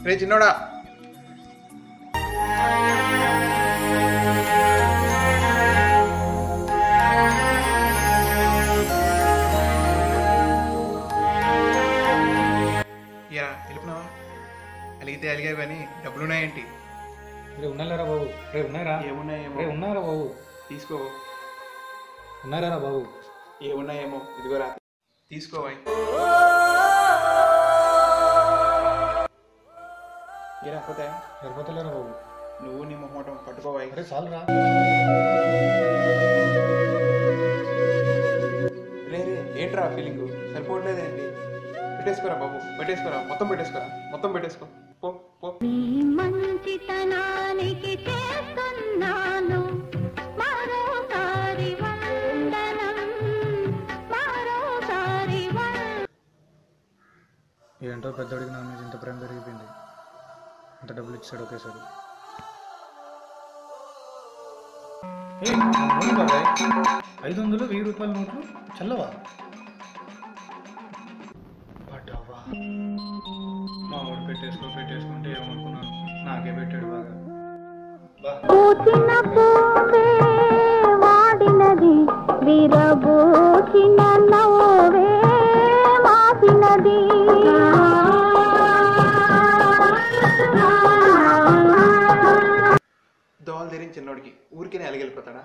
రే చిన్నోడా, ఇయా వెళ్ళిపోయినావా? అలిగితే అలిగా కానీ డబ్బులు ఉన్నాయేంటి? రే ఉన్నారా బాబు? రే ఉన్నారా? ఏమున్నాయేమో. రే ఉన్నారా బాబు? తీసుకో. ఉన్నారా బాబు? ఏమున్నాయేమో, ఇదిగోరా తీసుకోవాయి. ఏరా పోతాయా? సరిపోతలేరా బాబు? నువ్వు నీ మొహమాటం పట్టుకోవాయి. అరే చాలురా. రే రే ఏంట్రా ఫీలింగ్? సరిపోవట్లేదేంటి? పెట్టేసుకోరా బాబు, పెట్టేసుకోరా, మొత్తం పెట్టేసుకోరా, మొత్తం పెట్టేసుకో. పో పో. మంచితనానికి చేస్తున్నాను మరోసారి వందనం, మరోసారి ఏంటో పెద్దోడికి నా మీద ఇంత ప్రేమ పెరిగిపోయింది. ఇంత డబ్బులు ఇచ్చాడు ఒకేసారి. 500 1000 రూపాయల నోట్లు చల్లవా? పడ్డావా? మా వాడు పెట్టేసుకుంటే ఏమనుకున్నాను, నాకే పెట్టాడు బాగా. పూచిన పూవే వాడినది, విరబూచిన నవ్వే మాసినది. దోవలు తెరిచిన చిన్నోడికి ఊరికే అలిగి వెళ్ళిపోతాడా?